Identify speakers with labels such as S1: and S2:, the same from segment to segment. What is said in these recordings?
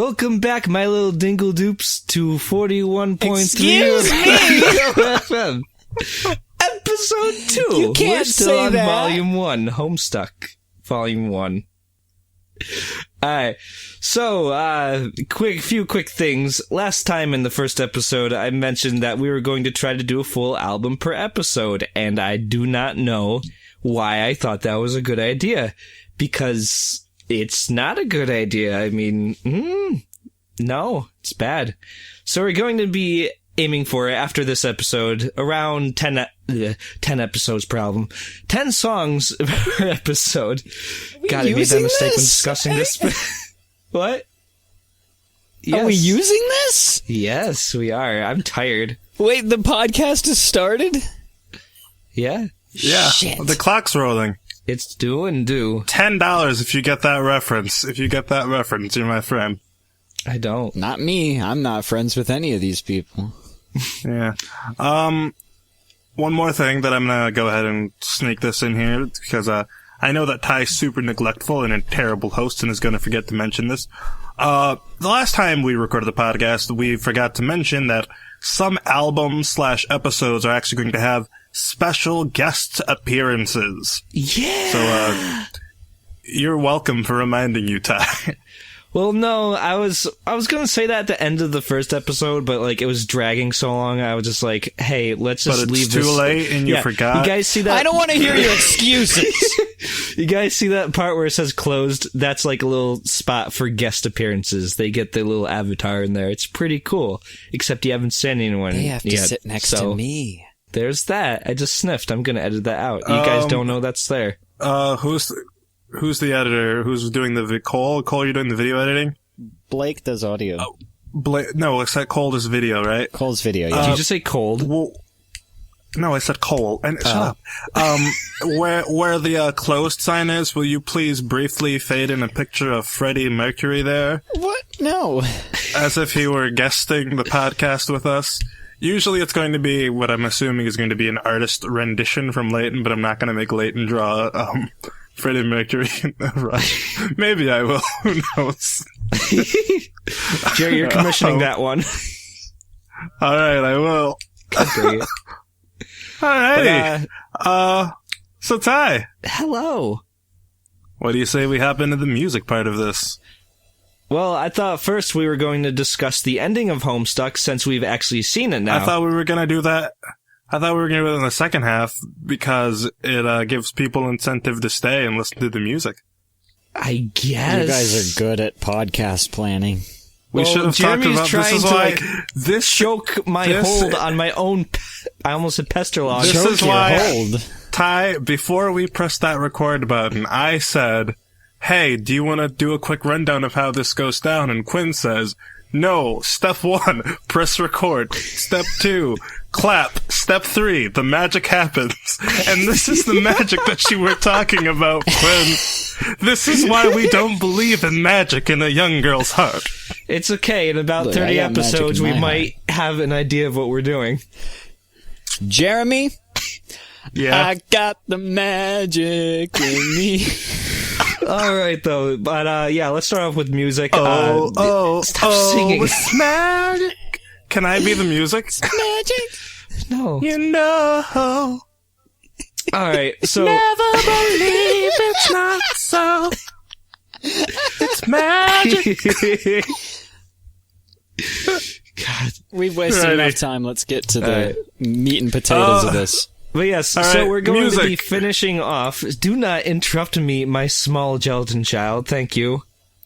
S1: Welcome back, my little dingle dupes, to 41.3
S2: Excuse me!
S1: FM. Episode 2.
S2: You can't
S1: We're still
S2: say
S1: on
S2: that.
S1: Volume 1, Homestuck, Volume 1. Alright, so, few quick things. Last time in the first episode, I mentioned that we were going to try to do a full album per episode, and I do not know why I thought that was a good idea. Because it's not a good idea. I mean, no, it's bad. So we're going to be aiming for, after this episode, around 10 episodes per album. 10 songs per episode. God, I made that mistake when discussing this. What? Yes.
S2: Are we using this?
S1: Yes, we are. I'm tired.
S2: Wait, the podcast has started?
S1: Yeah.
S3: Yeah,
S2: Shit.
S3: the clock's rolling.
S1: It's do and do.
S3: $10 if you get that reference. If you get that reference, you're my friend.
S1: I don't.
S2: Not me. I'm not friends with any of these people.
S3: Yeah. One more thing that I'm gonna go ahead and sneak this in here, because I know that Ty's super neglectful and a terrible host and is gonna forget to mention this. The last time we recorded the podcast, we forgot to mention that some albums/episodes are actually going to have special guest appearances.
S1: Yeah!
S3: So, you're welcome for reminding you, Ty.
S1: Well, no, I was gonna say that at the end of the first episode, but like it was dragging so long, I was just like, "Hey, let's just
S3: But
S1: leave
S3: it's
S1: this."
S3: too late, and you forgot.
S1: You guys see that?
S2: I don't want to hear your excuses.
S1: You guys see that part where it says closed? That's like a little spot for guest appearances. They get their little avatar in there. It's pretty cool. Except you haven't seen anyone
S2: They have to
S1: yet,
S2: sit next
S1: so
S2: to me.
S1: There's that. I just sniffed. I'm gonna edit that out. You guys don't know that's there.
S3: Who's the editor? Who's doing the Cole? Cole, you're doing the video editing?
S2: Blake does audio.
S3: No, it's that Cole does video, right?
S2: Cole's video, yeah.
S1: Did you just say cold?
S3: Well, no, I said Cole. And shut up. Where the closed sign is, will you please briefly fade in a picture of Freddie Mercury there,
S2: What? No.
S3: as if he were guesting the podcast with us? Usually it's going to be what I'm assuming is going to be an artist rendition from Leighton, but I'm not going to make Leighton draw Freddie Mercury. Right. Maybe I will. Who knows?
S1: Jerry, you're commissioning that one.
S3: All right, I will.
S1: Great.
S3: Alrighty. So Ty,
S1: Hello.
S3: what do you say we hop into the music part of this?
S1: Well, I thought first we were going to discuss the ending of Homestuck since we've actually seen it now.
S3: I thought we were going to do that. I thought we were going to do it in the second half because it gives people incentive to stay and listen to the music.
S1: I guess.
S2: You guys are good at podcast planning.
S3: We should have talked
S1: Jeremy's
S3: about
S1: trying
S3: this. Is
S1: to
S3: why
S1: like
S3: this
S1: choke my hold on my own. I almost said pestalog.
S3: This
S2: Choke
S3: is
S2: your
S3: why-
S2: hold.
S3: Ty, before we pressed that record button, I said, "Hey, do you want to do a quick rundown of how this goes down?" And Quinn says, "No. Step 1, press record. Step 2, clap. Step 3, the magic happens." And this is the magic that you were talking about, Quinn. This is why we don't believe in magic in a young girl's heart.
S1: It's okay. In about
S2: Look, I
S1: 30
S2: got magic
S1: episodes,
S2: in
S1: we
S2: my
S1: might have an idea of what we're doing.
S2: Jeremy,
S3: Yeah.
S2: I got the magic in me.
S1: All right, though. But yeah, let's start off with music.
S3: Stop
S1: singing.
S3: It's magic. Can I be the music?
S2: Magic.
S1: No.
S3: You know.
S1: All right. So
S3: Never believe it's not so. It's magic.
S1: God.
S2: We've wasted
S3: Righty.
S2: enough time. Let's get to the
S1: Alright.
S2: meat and potatoes of this.
S1: But yes,
S3: All
S1: so
S3: right,
S1: we're going to be
S3: music.
S1: finishing off. Do not interrupt me, my small gelatin child. Thank you.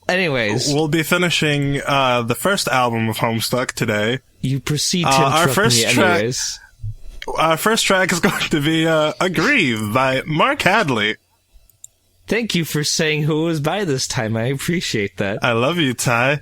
S1: Anyways,
S3: We'll be finishing the first album of Homestuck today.
S1: you proceed to
S3: our
S1: interrupt
S3: first
S1: me
S3: track-
S1: anyways.
S3: Our first track is going to be Aggrieve by Mark Hadley.
S1: Thank you for saying who was by this time. I appreciate that.
S3: I love you, Ty.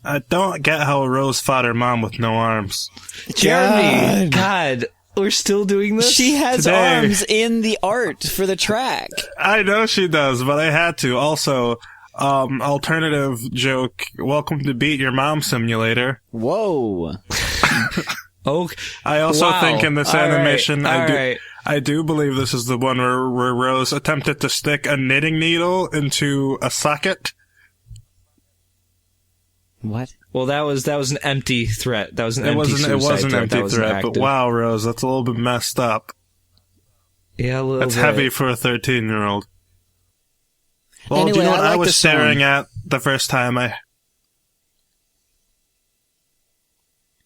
S3: I don't get how Rose fought her mom with no arms.
S1: Jeremy, God, we're still doing this?
S2: She has
S3: Today.
S2: arms in the art for the track.
S3: I know she does, but I had to. Also, alternative joke, welcome to Beat Your Mom Simulator.
S2: Whoa.
S1: Okay.
S3: I also think in this animation,
S1: right.
S3: I do believe this is the one where Rose attempted to stick a knitting needle into a socket.
S2: What?
S1: Well, that was an empty threat. That was an
S3: It
S1: empty
S3: was
S1: suicide
S3: an
S1: threat.
S3: empty
S1: That wasn't
S3: threat, but
S1: active.
S3: wow, Rose, that's a little bit messed up.
S1: Yeah, a little
S3: That's
S1: bit.
S3: heavy for a 13-year-old. Well, do
S2: Anyway,
S3: you know what
S2: I like
S3: I
S2: the
S3: was
S2: song.
S3: staring at the first time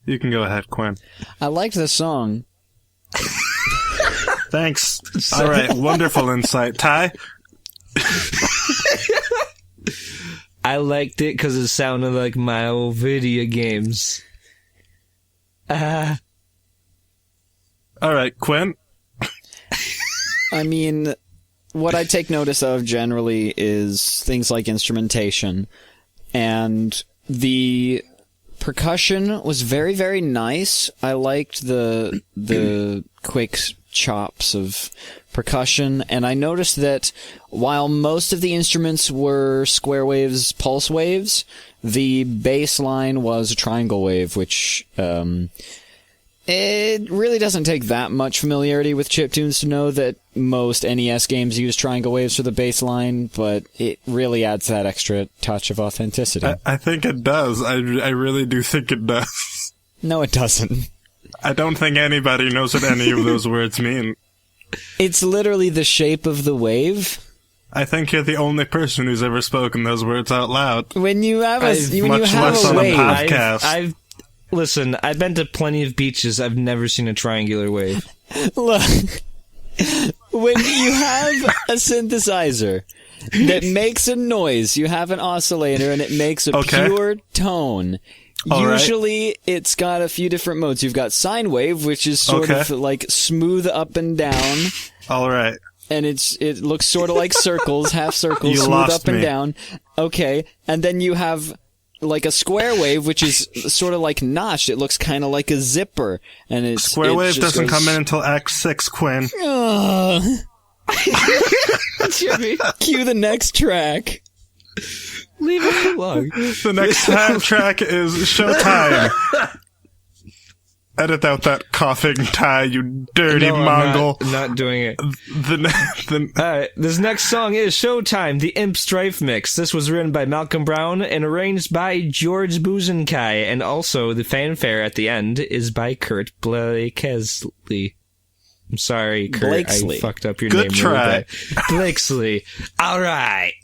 S3: You can go ahead, Quinn.
S2: I liked the song.
S3: Thanks. All right, wonderful insight. Ty?
S1: I liked it because it sounded like my old video games.
S3: All right, Quinn?
S2: I mean, what I take notice of generally is things like instrumentation. And the percussion was very, very nice. I liked the quick chops of percussion, and I noticed that while most of the instruments were square waves, pulse waves, the bass line was a triangle wave, which it really doesn't take that much familiarity with chiptunes to know that most NES games use triangle waves for the bass line, but it really adds that extra touch of authenticity.
S3: I think it does. I really do think it does.
S2: No, it doesn't.
S3: I don't think anybody knows what any of those words mean.
S2: It's literally the shape of the wave.
S3: I think you're the only person who's ever spoken those words out loud.
S2: When you have a
S3: much less
S2: a
S3: on a
S2: wave,
S3: podcast.
S1: Listen, I've been to plenty of beaches. I've never seen a triangular wave.
S2: look, when you have a synthesizer that makes a noise, you have an oscillator and it makes a
S3: Okay.
S2: pure tone.
S3: All right.
S2: Usually, it's got a few different modes. You've got sine wave, which is sort of like smooth up and down,
S3: All right.
S2: and it looks sort of like circles, half circles,
S3: You
S2: smooth
S3: lost
S2: up and
S3: me.
S2: down. Okay, and then you have like a square wave, which is sort of like notched. It looks kind of like a zipper, and it's
S3: Square wave doesn't come in until Act 6, Quinn.
S1: Jimmy,
S2: Cue the next track.
S1: leave it alone.
S3: The next track is Showtime. Edit out that coughing, Ty, you dirty
S1: No,
S3: Mongol.
S1: I'm not doing it.
S3: The
S1: Alright, this next song is Showtime, the Imp Strife Mix. This was written by Malcolm Brown and arranged by George Buzenkai, and also the fanfare at the end is by Kurt Blakesley. I'm sorry, Kurt,
S2: Blakesley.
S1: I fucked up your
S3: Good
S1: name.
S3: try.
S1: Really bad. Blakesley. Alright.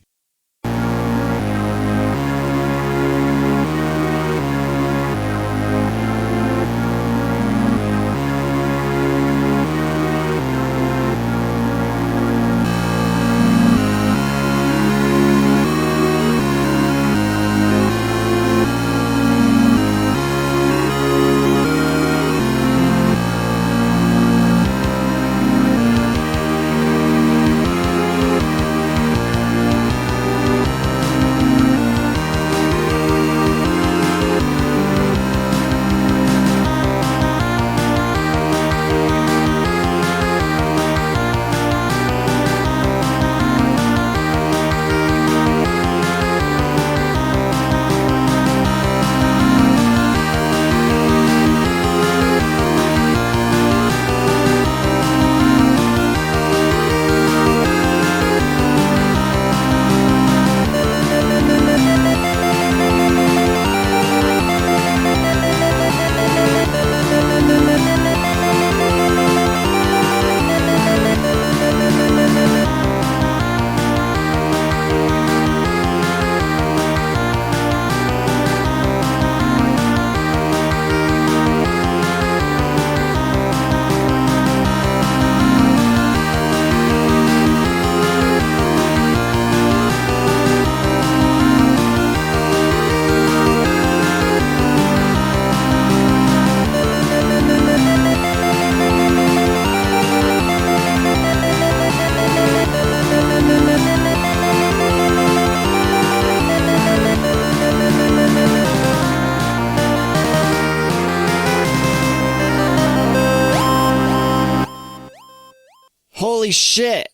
S2: Holy shit!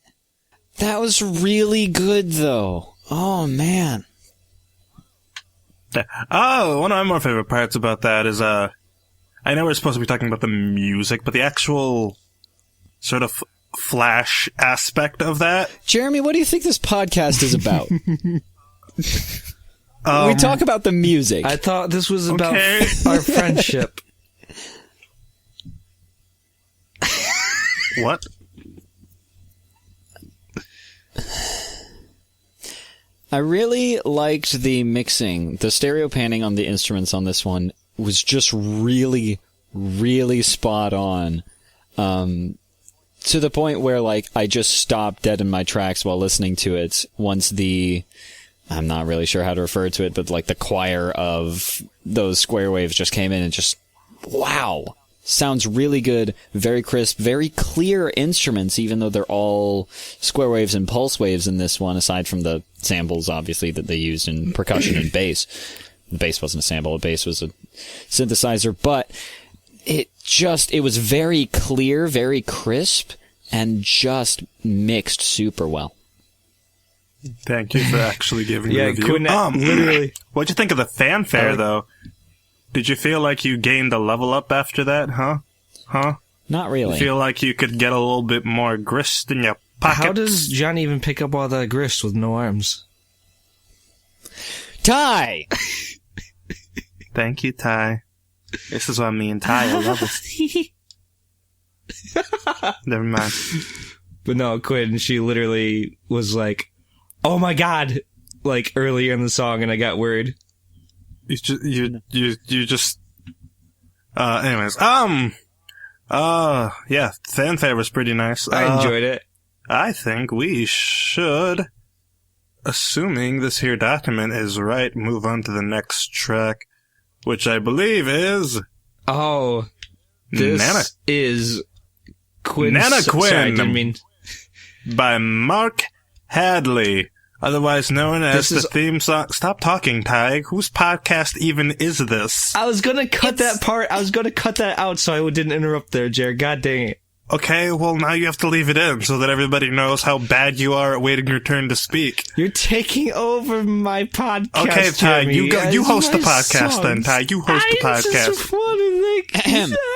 S2: That was really good, though. Oh, man.
S3: Oh, one of my more favorite parts about that is, I know we're supposed to be talking about the music, but the actual sort of flash aspect of that.
S2: Jeremy, what do you think this podcast is about? We talk about the music.
S1: I thought this was about our friendship.
S3: What?
S2: I really liked the mixing. The stereo panning on the instruments on this one was just really, really spot on. To the point where, like, I just stopped dead in my tracks while listening to it once I'm not really sure how to refer to it, but, like, the choir of those square waves just came in and just, wow! Sounds really good, very crisp, very clear instruments, even though they're all square waves and pulse waves in this one, aside from the samples, obviously, that they used in percussion and bass. The bass wasn't a sample, the bass was a synthesizer, but it was very clear, very crisp, and just mixed super well.
S3: Thank you for actually giving me a review.
S1: Literally.
S3: What'd you think of the fanfare, though? Did you feel like you gained a level up after that, huh?
S2: Not really.
S3: You feel like you could get a little bit more grist in your pocket?
S1: How does Johnny even pick up all that grist with no arms?
S2: Ty!
S3: Thank you, Ty. This is what me and Ty love it. Never mind.
S1: But no, Quinn, she literally was like, oh my god, like earlier in the song, and I got worried.
S3: You just anyways, yeah, fanfare was pretty nice.
S1: I enjoyed it.
S3: I think we should, assuming this here document is right, move on to the next track, which I believe is
S1: this is Quinn.
S3: Nana Quinn.
S1: Sorry, I didn't mean
S3: by Mark Hadley. Otherwise known as the theme song. Stop talking, Ty. Whose podcast even is this?
S1: I was gonna cut that part. I was gonna cut that out so I didn't interrupt there, Jared. God dang it.
S3: Okay, well now you have to leave it in so that everybody knows how bad you are at waiting your turn to speak.
S1: You're taking over my podcast.
S3: Okay, Ty,
S1: Jeremy.
S3: you host the podcast then, Ty. You host the podcast.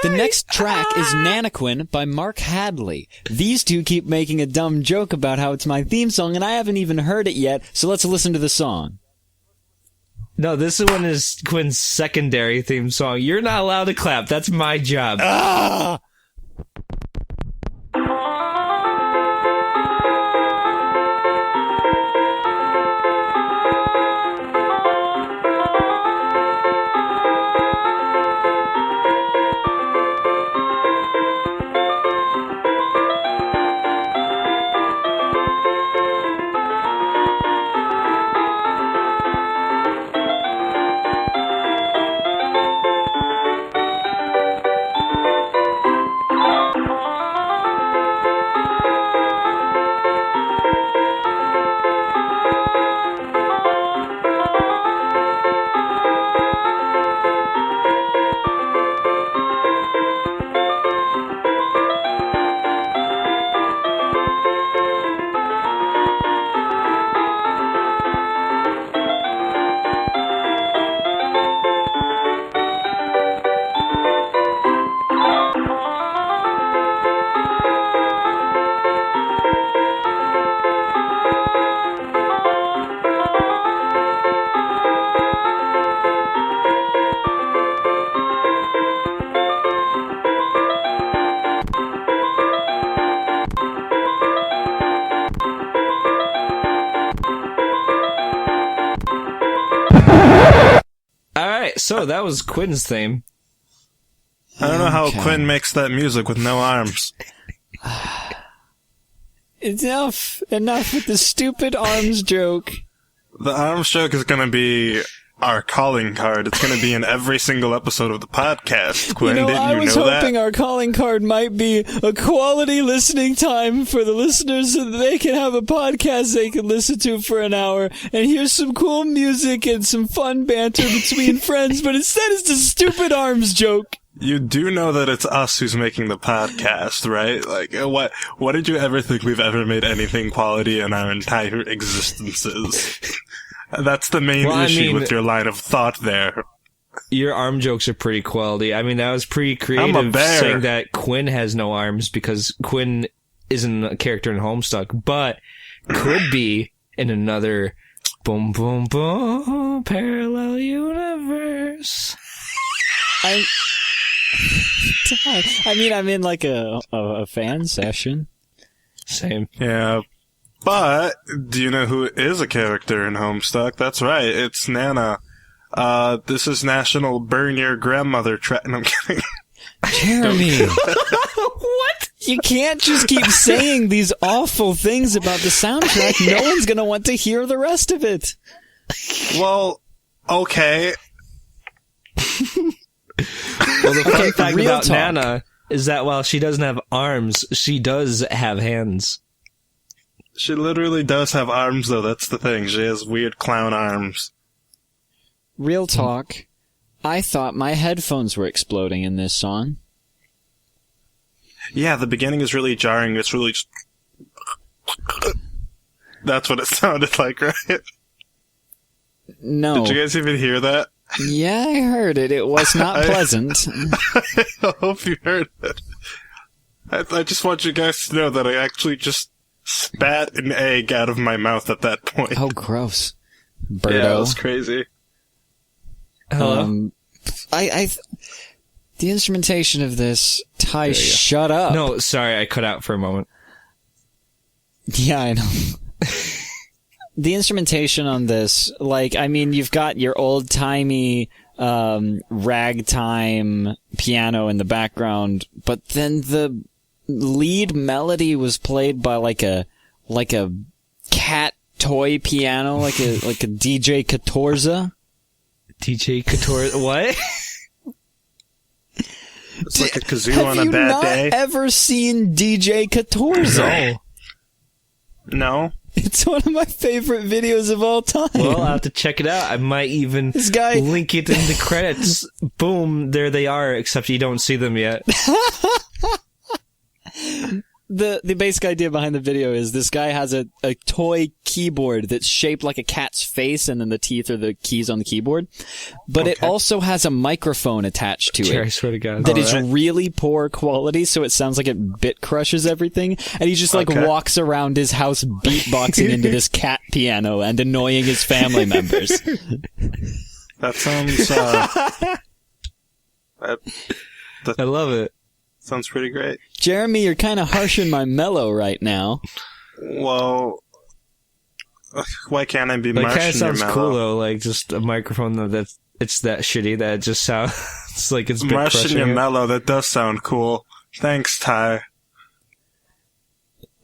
S2: The next track is Nanaquin by Mark Hadley. These two keep making a dumb joke about how it's my theme song, and I haven't even heard it yet, so let's listen to the song.
S1: No, this one is Quinn's secondary theme song. You're not allowed to clap. That's my job.
S2: Ah!
S1: So that was Quinn's theme.
S3: I don't know how Quinn makes that music with no arms.
S2: Enough with the stupid arms joke.
S3: The arms joke is going to be our calling card. It's going to be in every single episode of the podcast. Quinn, didn't you know that?
S2: I was hoping our calling card might be a quality listening time for the listeners so that they can have a podcast they can listen to for an hour and hear some cool music and some fun banter between friends, but instead it's a stupid arms joke.
S3: You do know that it's us who's making the podcast, right? Like, what did you ever think we've ever made anything quality in our entire existences? That's the main issue with your line of thought there.
S1: Your arm jokes are pretty quality. I mean, that was pretty creative saying that Quinn has no arms because Quinn isn't a character in Homestuck, but could be in another boom boom boom parallel universe.
S2: I mean, I'm in like a fan session.
S1: Same.
S3: Yeah. But, do you know who is a character in Homestuck? That's right, it's Nana. This is National Burn Your Grandmother No, I'm kidding.
S2: Jeremy!
S1: What?
S2: You can't just keep saying these awful things about the soundtrack. No one's gonna want to hear the rest of it.
S3: Well, okay.
S1: Well, the fun fact
S2: real
S1: about
S2: talk.
S1: Nana is that while she doesn't have arms, she does have hands.
S3: She literally does have arms, though, that's the thing. She has weird clown arms.
S2: Real talk. I thought my headphones were exploding in this song.
S3: Yeah, the beginning is really jarring. It's really just... That's what it sounded like, right?
S2: No.
S3: Did you guys even hear that?
S2: Yeah, I heard it. It was not pleasant.
S3: I hope you heard it. I just want you guys to know that I actually just spat an egg out of my mouth at that point.
S2: Oh, gross. Birdo.
S3: Yeah, it was crazy.
S1: Hello?
S2: The instrumentation of this, Ty, shut up.
S1: No, sorry, I cut out for a moment.
S2: Yeah, I know. The instrumentation on this, like, I mean, you've got your old-timey ragtime piano in the background, but then the lead melody was played by like a cat toy piano, like a DJ Catorza.
S1: DJ Couture, what?
S3: It's like a kazoo on a bad day.
S2: Have you not ever seen DJ Catorza?
S3: No.
S2: It's one of my favorite videos of all time.
S1: Well, I'll have to check it out. I might even
S2: This guy-
S1: link it in the credits. Boom, there they are, except you don't see them yet.
S2: The basic idea behind the video is this guy has a toy keyboard that's shaped like a cat's face, and then the teeth are the keys on the keyboard. But it also has a microphone attached to
S1: Sure, I
S2: it
S1: swear to God.
S2: that is really poor quality, so it sounds like it bit crushes everything. And he just walks around his house beatboxing into this cat piano and annoying his family members.
S3: That sounds,
S1: I love it.
S3: sounds pretty great.
S2: Jeremy, you're kind of harshing my mellow right now.
S3: Well, why can't I be
S1: Like, kind of
S3: Martian
S1: sounds
S3: mellow?
S1: cool though. Like just a microphone it's that shitty that it just sounds like it's bit
S3: Martian
S1: crushing
S3: your
S1: it.
S3: mellow, that does sound cool. Thanks, Ty.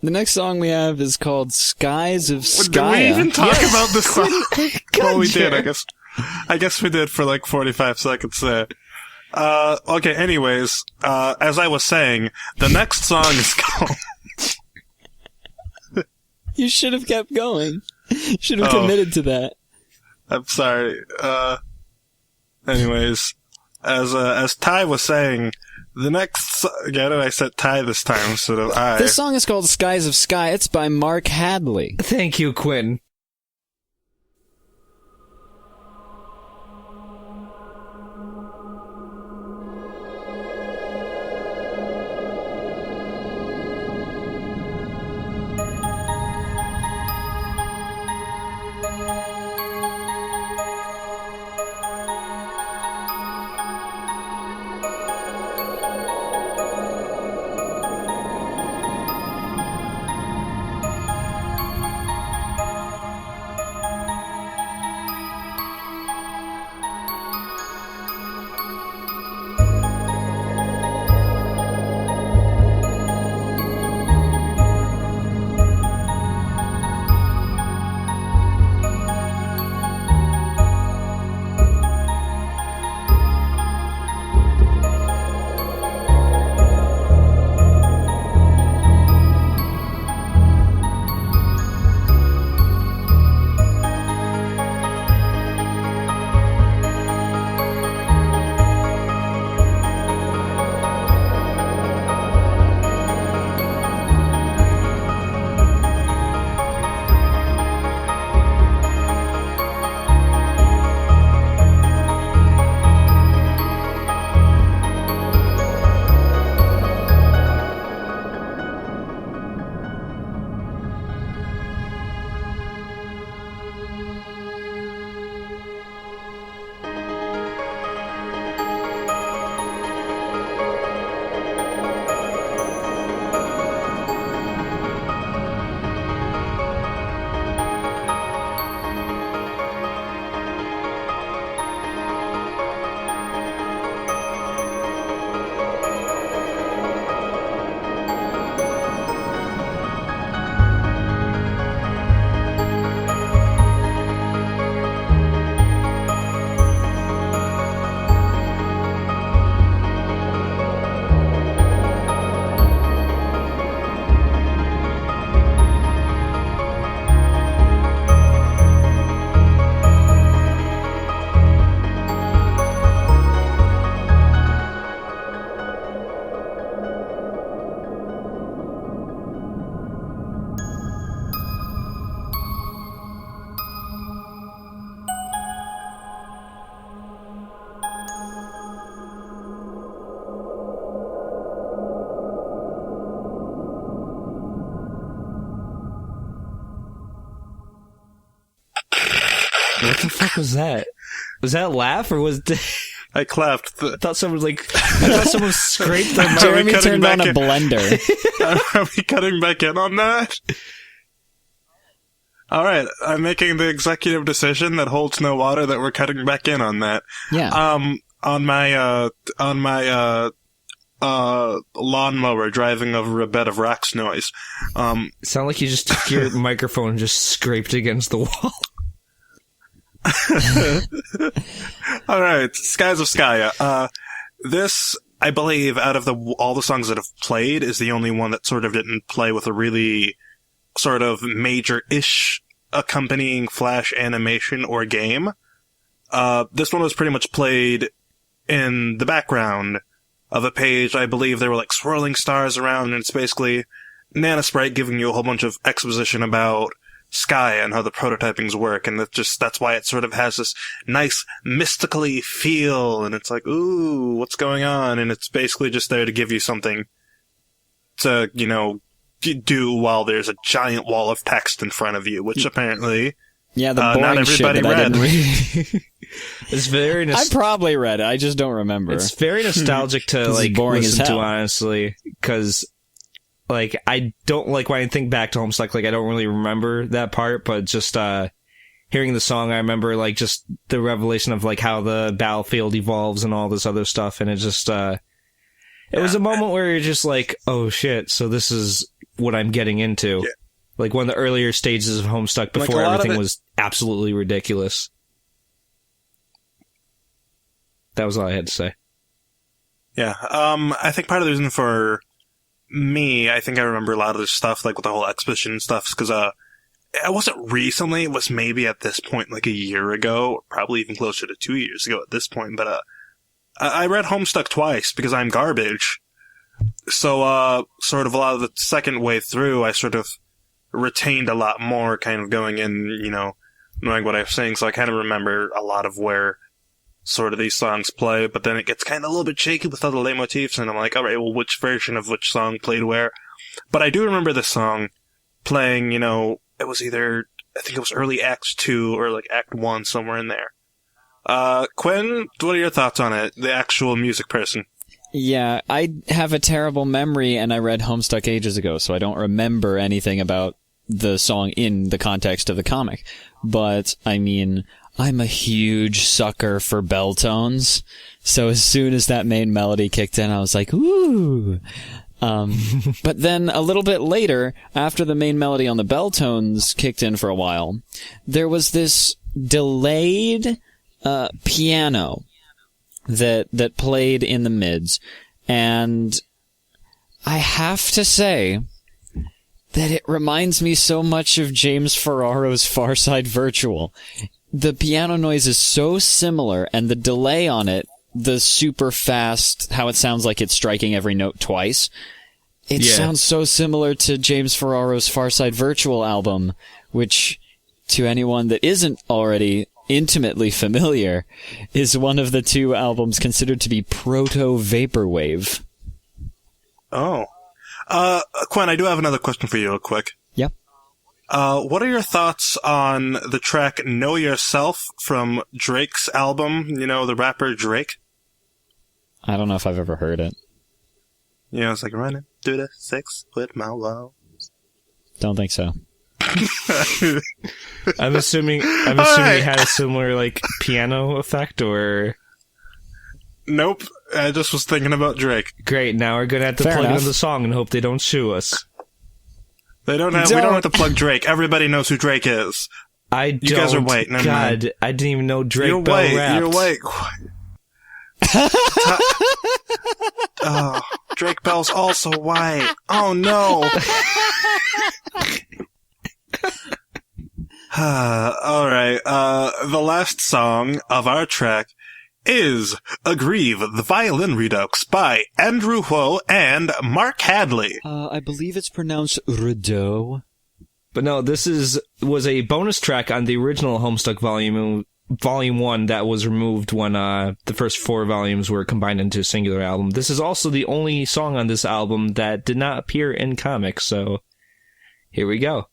S2: The next song we have is called Skies of Skya.
S3: Did we even talk about this song? Well, we did,
S1: Jer.
S3: I guess. I guess we did for like 45 seconds there. Okay, anyways, as I was saying, the next song is called...
S2: You should have kept going. You should have committed to that.
S3: I'm sorry. Anyways, as Ty was saying, the next... Get it? I said Ty this time instead of I.
S2: This song is called Skies of Skya. It's by Mark Hadley.
S1: Thank you, Quinn. What the fuck was that? Was that a laugh or was...
S3: I clapped.
S1: I thought someone scraped the mic.
S2: Jeremy turned on a blender.
S3: Are we cutting back in on that? All right, I'm making the executive decision that holds no water that we're cutting back in on that.
S2: Yeah.
S3: On my lawnmower driving over a bed of rocks noise.
S1: It sounded like you just took your microphone and just scraped against the wall.
S3: All right, Skies of Skaya. This, I believe, out of all the songs that have played, is the only one that sort of didn't play with a really sort of major-ish accompanying flash animation or game. This one was pretty much played in the background of a page. I believe there were like swirling stars around, and it's basically Nanosprite giving you a whole bunch of exposition about Sky and how the prototypings work, and that's why it sort of has this nice mystically feel, and it's like, ooh, what's going on? And it's basically just there to give you something to, do while there's a giant wall of text in front of you, which apparently
S2: the boring
S3: not everybody
S2: shit that
S3: read.
S2: I didn't read.
S1: It's very...
S2: I probably read it, I just don't remember.
S1: It's very nostalgic to listen to, honestly, because I don't when I think back to Homestuck, I don't really remember that part, but just hearing the song, I remember just the revelation of how the battlefield evolves and all this other stuff, and it just it was a moment where you're just oh shit, so this is what I'm getting into.
S3: Yeah.
S1: One of the earlier stages of Homestuck before everything was absolutely ridiculous. That was all I had to say.
S3: Yeah, I think part of the reason for me, I think I remember a lot of this stuff, with the whole exposition stuff, because it wasn't recently, it was maybe at this point a year ago, or probably even closer to 2 years ago at this point, but I read Homestuck twice because I'm garbage. So, sort of a lot of the second way through, I sort of retained a lot more kind of going in, knowing what I was saying, so I kind of remember a lot of where sort of these songs play, but then it gets kind of a little bit shaky with all the leitmotifs, and I'm like, alright, well, which version of which song played where? But I do remember this song playing, it was either, I think it was early Act 2 or Act 1, somewhere in there. Quinn, what are your thoughts on it, the actual music person?
S2: Yeah, I have a terrible memory, and I read Homestuck ages ago, so I don't remember anything about the song in the context of the comic. But, I'm a huge sucker for bell tones, so as soon as that main melody kicked in, I was like, ooh! But then a little bit later, after the main melody on the bell tones kicked in for a while, there was this delayed piano that played in the mids, and I have to say that it reminds me so much of James Ferraro's Far Side Virtual. The piano noise is so similar, and the delay on it, the super fast, how it sounds like it's striking every note twice, it sounds so similar to James Ferraro's Far Side Virtual album, which, to anyone that isn't already intimately familiar, is one of the two albums considered to be proto-vaporwave.
S3: Oh. Quinn, I do have another question for you real quick.
S2: Yep.
S3: What are your thoughts on the track Know Yourself from Drake's album, the rapper Drake?
S2: I don't know if I've ever heard it.
S3: It's running through the six with my walls.
S2: Don't think so.
S1: I'm assuming it had a similar piano effect, or
S3: nope. I just was thinking about Drake.
S1: Great. Now we're gonna have to plug into the song and hope they don't sue us.
S3: We don't have to plug Drake. Everybody knows who Drake is.
S1: You
S3: guys are white. Never
S1: God,
S3: mind.
S1: I didn't even know Drake
S3: You're
S1: Bell
S3: white.
S1: rapped.
S3: You're white. Oh, Drake Bell's also white. Oh no. All right. The last song of our track is Aggrieve, the Violin Redux by Andrew Hussie and Mark Hadley.
S2: I believe it's pronounced Rideau.
S1: But no, this was a bonus track on the original Homestuck Volume 1 that was removed when the first 4 volumes were combined into a singular album. This is also the only song on this album that did not appear in comics, so here we go.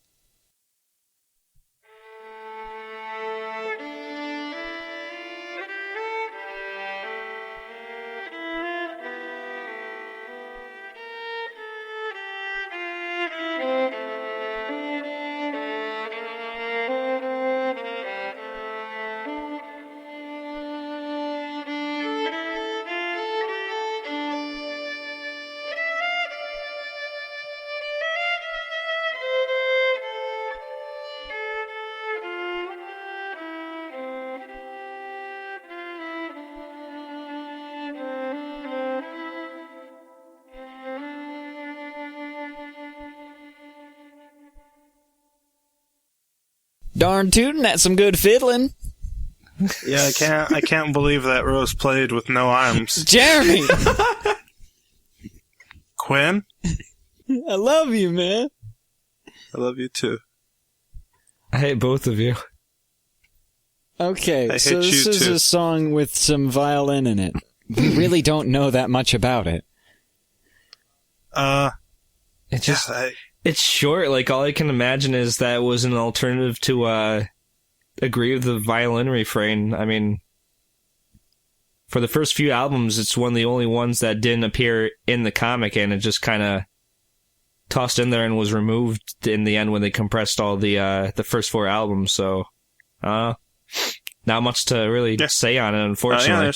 S2: darn tootin', that's some good fiddling.
S3: Yeah, I can't believe that Rose played with no arms.
S2: Jeremy!
S3: Quinn?
S2: I love you, man.
S3: I love you too.
S1: I hate both of you.
S2: Okay, so this is a song with some violin in it. We really don't know that much about it.
S1: It's just, it's short. Like, all I can imagine is that it was an alternative to, agree with the violin refrain. I mean, for the first few albums, it's one of the only ones that didn't appear in the comic, and it just kind of tossed in there and was removed in the end when they compressed all the first 4 albums. So, not much to really say on it, unfortunately.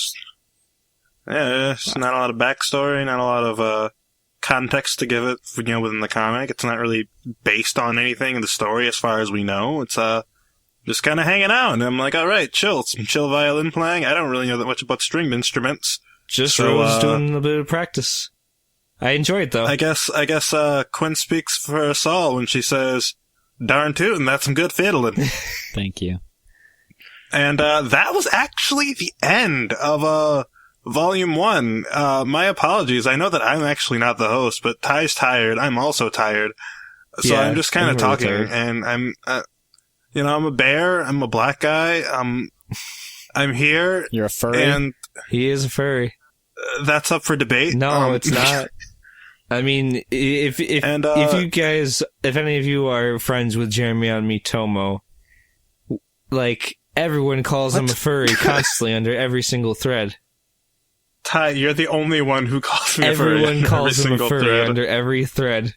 S3: There's not a lot of backstory, not a lot of context to give it, within the comic. It's not really based on anything in the story as far as we know. It's just kind of hanging out, and I'm like, all right, chill. Some chill violin playing. I don't really know that much about stringed instruments.
S1: Just Rose doing a bit of practice. I enjoy it, though.
S3: I guess Quinn speaks for us all when she says, darn tootin', that's some good fiddling.
S2: Thank you.
S3: And that was actually the end of Volume 1. My apologies. I know that I'm actually not the host, but Ty's tired. I'm also tired. So I'm just kind of talking, really, and I'm a bear. I'm a black guy. I'm here.
S2: You're a furry?
S3: And
S1: he is a furry.
S3: That's up for debate.
S1: No, it's not. I mean, if you guys, if any of you are friends with Jeremy on Mitomo, like, everyone calls him a furry constantly under every single thread.
S3: Ty, you're the only one who calls me a furry.
S1: Everyone calls him a furry under every thread.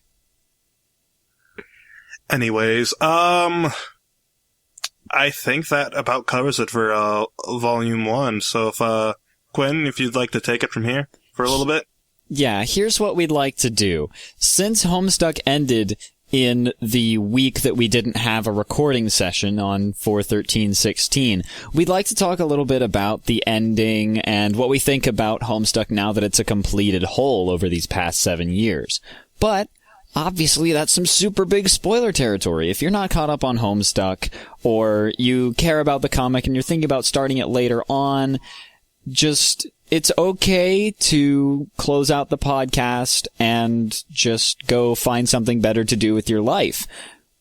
S3: Anyways, I think that about covers it for Volume 1. So if Quinn, if you'd like to take it from here for a little bit.
S2: Yeah, here's what we'd like to do. Since Homestuck ended in the week that we didn't have a recording session on 4/13/16, we'd like to talk a little bit about the ending and what we think about Homestuck now that it's a completed whole over these past 7 years. But obviously, that's some super big spoiler territory. If you're not caught up on Homestuck, or you care about the comic and you're thinking about starting it later on, it's okay to close out the podcast and just go find something better to do with your life.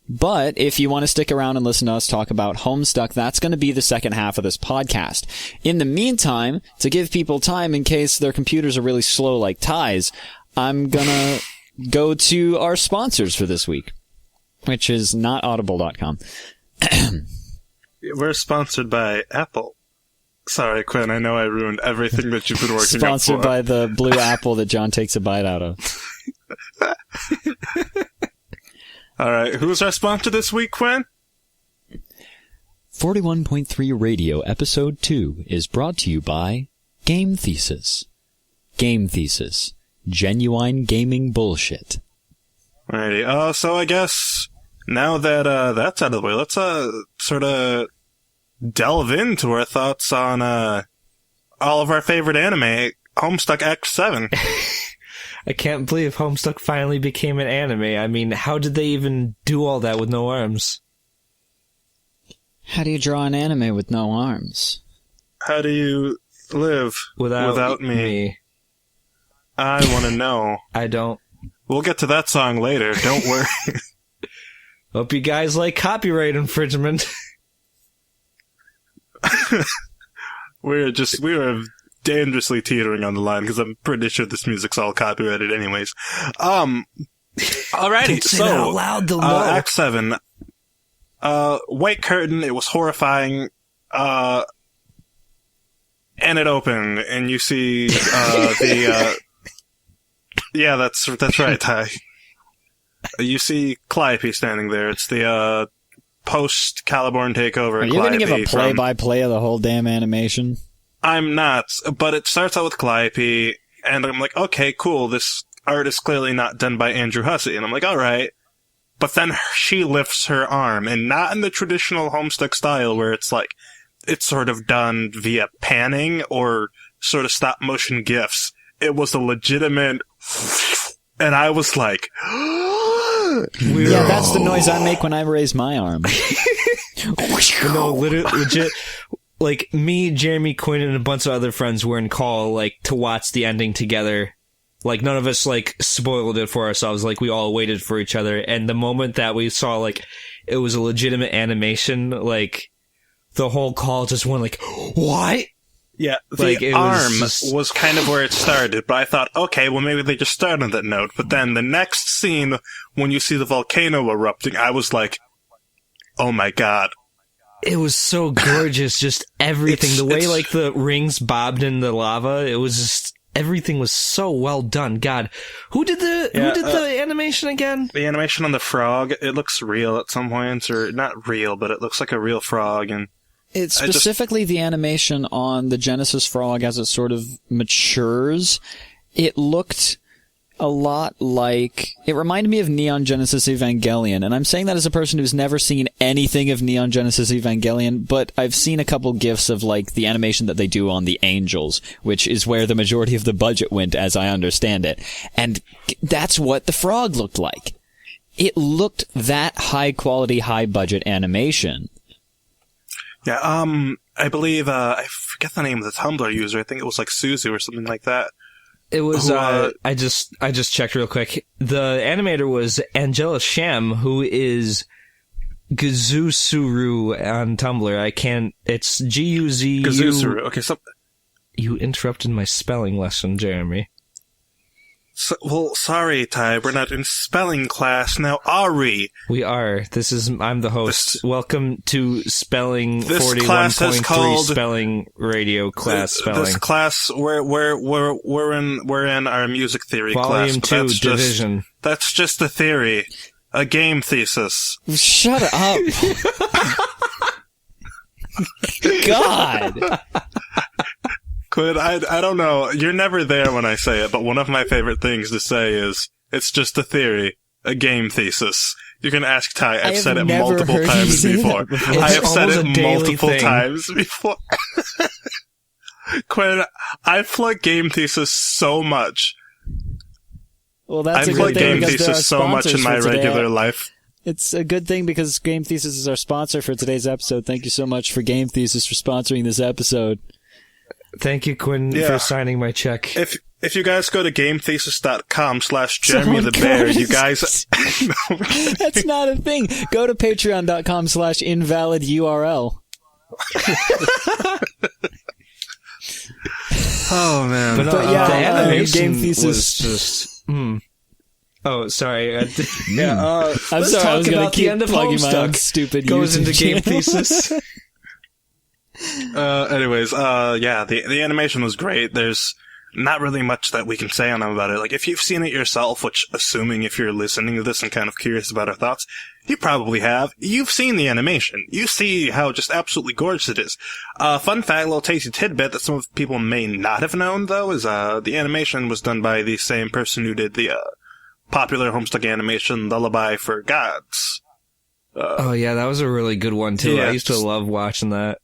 S2: But if you want to stick around and listen to us talk about Homestuck, that's going to be the second half of this podcast. In the meantime, to give people time in case their computers are really slow like Ty's, I'm gonna go to our sponsors for this week, which is not audible.com.
S3: We're sponsored by Apple. Sorry, Quinn, I know I ruined everything that you've been working on.
S2: Sponsored by the blue apple that John takes a bite out of.
S3: All right, who's our sponsor this week, Quinn?
S2: 41.3 Radio Episode 2 is brought to you by Game Thesis. Game Thesis. Genuine gaming bullshit.
S3: Alrighty, so I guess now that that's out of the way, let's sort of delve into our thoughts on all of our favorite anime, Homestuck Act 7.
S1: I can't believe Homestuck finally became an anime. I mean, how did they even do all that with no arms?
S2: How do you draw an anime with no arms?
S3: How do you live without me? I want to know.
S1: I don't.
S3: We'll get to that song later. Don't worry.
S1: Hope you guys like copyright infringement.
S3: We were dangerously teetering on the line because I'm pretty sure this music's all copyrighted anyways. Alrighty,
S1: so out loud, they'll know.
S3: Act 7. White curtain, it was horrifying. And it opened, and you see yeah, that's right, Ty. You see Calliope standing there. It's the post Caliborn takeover.
S2: Are you going to give a play-by-play of the whole damn animation?
S3: I'm not, but it starts out with Calliope, and I'm like, okay, cool, this art is clearly not done by Andrew Hussie, and I'm like, alright. But then she lifts her arm, and not in the traditional Homestuck style where it's like, it's sort of done via panning or sort of stop-motion GIFs. It was a legitimate, and I was like,
S2: Yeah, that's the noise I make when I raise my arm.
S1: No, legit. Like, me, Jeremy, Quinn, and a bunch of other friends were in call, like, to watch the ending together. Like, none of us, like, spoiled it for ourselves. Like, we all waited for each other. And the moment that we saw, like, it was a legitimate animation, like, the whole call just went, like, what?
S3: Yeah, the
S1: Like, it
S3: arm
S1: was
S3: was kind of where it started, but I thought, okay, well, maybe they just started on that note. But then the next scene, when you see the volcano erupting, I was like, oh my god.
S1: It was so gorgeous, just everything. The way, like, the rings bobbed in the lava, it was just, everything was so well done. God, who did the animation again?
S3: The animation on the frog, it looks real at some points, or not real, but it looks like a real frog, and
S2: It's specifically the animation on the Genesis frog as it sort of matures. It looked a lot like... It reminded me of Neon Genesis Evangelion, and I'm saying that as a person who's never seen anything of Neon Genesis Evangelion, but I've seen a couple gifs of, like, the animation that they do on the Angels, which is where the majority of the budget went, as I understand it. And that's what the frog looked like. It looked that high-quality, high-budget animation.
S3: yeah, I believe, I forget the name of the Tumblr user, I think it was like Suzu or something like that.
S1: It was,
S3: Who,
S1: I just checked real quick. The animator was Angela Sham, who is Guzusuru on Tumblr. It's G-U-Z-U...
S3: Guzusuru, okay, so...
S1: You interrupted my spelling lesson, Jeremy.
S3: So, well, sorry, Ty, we're not in spelling class now, are we?
S1: We are. I'm the host. Welcome to Spelling
S3: This class is
S1: 41.3
S3: called-
S1: Spelling Radio class spelling.
S3: This class, we're in our music theory
S1: Volume
S3: class.
S1: 2,
S3: But
S1: Division.
S3: that's just a theory. A game thesis.
S2: Shut up! God!
S3: Quinn, I don't know. You're never there when I say it, but one of my favorite things to say is, it's just a theory. A game thesis. You can ask Ty. I've said it multiple times before. I have said it multiple times before. Quinn, I plug game thesis so much.
S2: Well, that's
S3: I
S2: a
S3: plug
S2: good thing
S3: game
S2: because there are
S3: thesis so much in
S2: sponsors
S3: my
S2: for today.
S3: regular life.
S2: It's a good thing because Game Thesis is our sponsor for today's episode. Thank you so much for Game Thesis for sponsoring this episode.
S1: Thank you, Quinn, for signing my check.
S3: If you guys go to gamethesis.com/Jeremy the Bear, you guys...
S2: That's not a thing. Go to patreon.com/invalid URL.
S3: Oh, man.
S2: But yeah,
S1: the animation
S2: Game Thesis
S1: was just... Oh, sorry.
S2: I'm
S1: let's
S2: sorry, I was
S1: talk
S2: going to
S1: about the
S2: keep
S1: end of
S2: plugging my own
S1: Homestuck.
S2: stupid
S1: Goes
S2: YouTube
S1: into Game
S2: channel.
S1: Thesis.
S3: Anyways, yeah, the animation was great. There's not really much that we can say on about it. Like, if you've seen it yourself, which, assuming if you're listening to this and kind of curious about our thoughts, you probably have. You've seen the animation. You see how just absolutely gorgeous it is. Fun fact, little tasty tidbit that some of people may not have known, though, is, the animation was done by the same person who did the, popular Homestuck animation, Lullaby for Gods.
S1: Oh, yeah, that was a really good one, too.
S3: Yeah,
S1: I used to love watching that.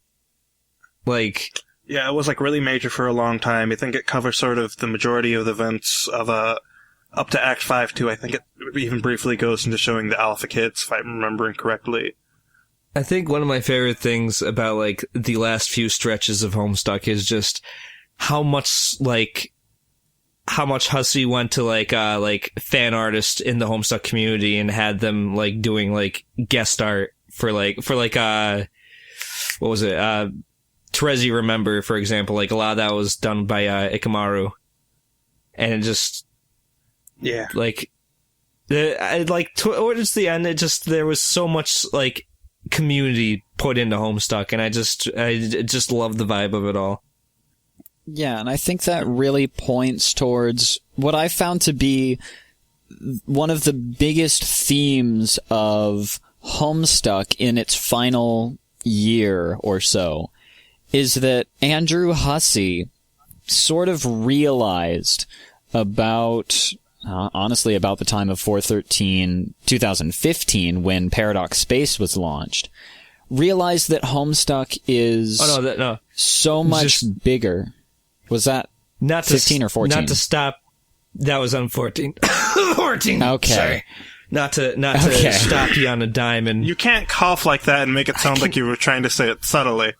S1: Like...
S3: Yeah, it was, like, really major for a long time. I think it covers sort of the majority of the events of, up to Act 5, too. I think it even briefly goes into showing the Alpha Kids, if I'm remembering correctly.
S1: I think one of my favorite things about, like, the last few stretches of Homestuck is just how much Hussie went to, like fan artists in the Homestuck community and had them, like, doing, like, guest art for what was it, Terezi Remember, for example. Like, a lot of that was done by, Ikamaru. And it just...
S3: Yeah.
S1: Like... towards the end, there was so much, like, community put into Homestuck, and I just love the vibe of it all.
S2: Yeah, and I think that really points towards what I found to be one of the biggest themes of Homestuck in its final year or so, is that Andrew Hussie sort of realized honestly about the time of 2015, when Paradox Space was launched, realized that Homestuck is so much bigger. Was that
S1: not
S2: 15 or 14?
S1: Not to stop. That was on 14. 14.
S2: Okay.
S1: Sorry. Not to
S2: Okay.
S1: stop you on a dime. And
S3: You can't cough like that and make it sound like you were trying to say it subtly.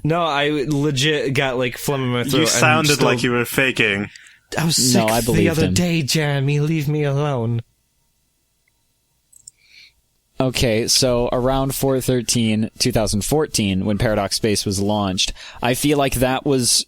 S1: no, I legit got like phlegm in my throat.
S3: You sounded
S1: still,
S3: like you were faking.
S1: I was sick
S2: I
S1: the
S2: believed
S1: other
S2: him.
S1: day, Jeremy. Leave me alone.
S2: Okay, so around 4/13/2014, when Paradox Space was launched, I feel like that was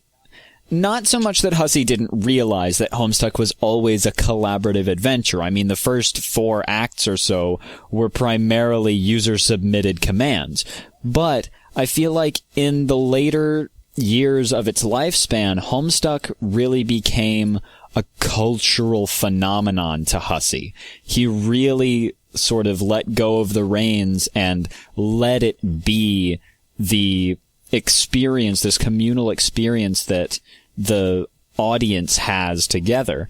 S2: not so much that Hussie didn't realize that Homestuck was always a collaborative adventure. I mean, the first 4 acts or so were primarily user-submitted commands. But I feel like in the later years of its lifespan, Homestuck really became a cultural phenomenon to Hussie. He really sort of let go of the reins and let it be the experience, this communal experience that the audience has together.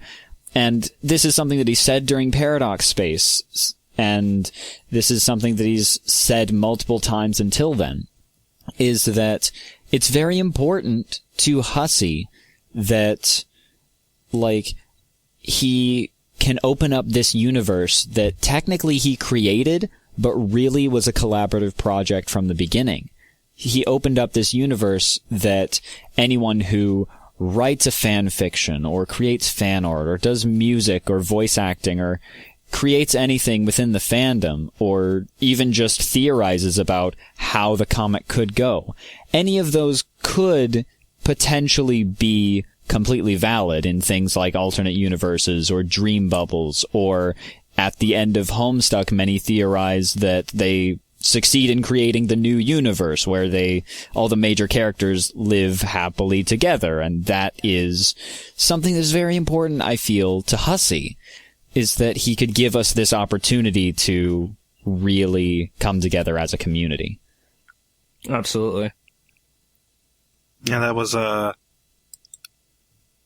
S2: And this is something that he said during Paradox Space, and this is something that he's said multiple times until then, is that it's very important to Hussie that, like, he can open up this universe that technically he created, but really was a collaborative project from the beginning. He opened up this universe that anyone who writes a fan fiction or creates fan art or does music or voice acting or creates anything within the fandom or even just theorizes about how the comic could go, any of those could potentially be completely valid in things like alternate universes or dream bubbles, or at the end of Homestuck, many theorize that they succeed in creating the new universe where all the major characters live happily together. And that is something that's very important, I feel, to Hussie, is that he could give us this opportunity to really come together as a community.
S1: Absolutely.
S3: Yeah, that was,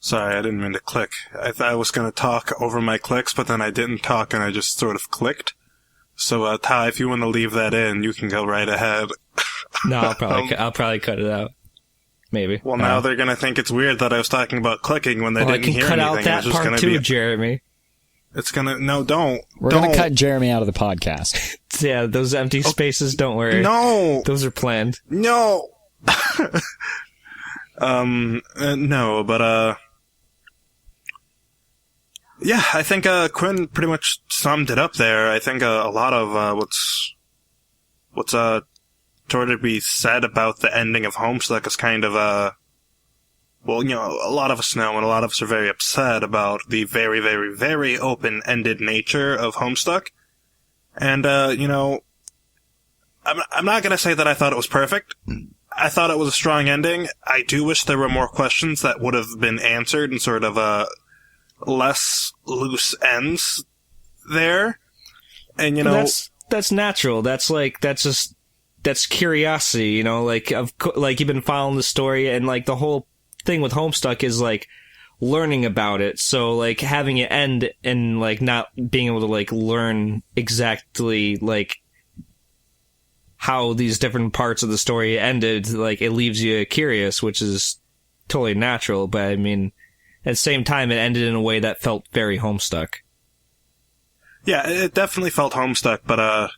S3: sorry, I didn't mean to click. I thought I was going to talk over my clicks, but then I didn't talk and I just sort of clicked. So, Ty, if you want to leave that in, you can go right ahead.
S1: No, I'll probably cut it out. Maybe.
S3: Well, now they're going to think it's weird that I was talking about clicking when they didn't hear anything.
S1: I can cut out that
S3: just
S1: part
S3: gonna
S1: too, Jeremy.
S3: It's gonna... No, don't.
S2: We're going to cut Jeremy out of the podcast.
S1: Yeah, those empty spaces, don't worry.
S3: No!
S1: Those are planned.
S3: No! No, but, yeah, I think, Quinn pretty much summed it up there. I think, a lot of, what's sort of be said about the ending of Homestuck is kind of, well, you know, a lot of us know and a lot of us are very upset about the very, very, very open-ended nature of Homestuck. And, you know, I'm not gonna say that I thought it was perfect. I thought it was a strong ending. I do wish there were more questions that would have been answered and sort of, less loose ends there. And, you know...
S1: That's natural. That's curiosity, you know, like, you've been following the story, and, like, the whole thing with Homestuck is, like, learning about it. So, like, having it end and, like, not being able to, like, learn exactly, like, how these different parts of the story ended, like, it leaves you curious, which is totally natural. But, I mean, at the same time, it ended in a way that felt very Homestuck.
S3: Yeah, it definitely felt Homestuck, but,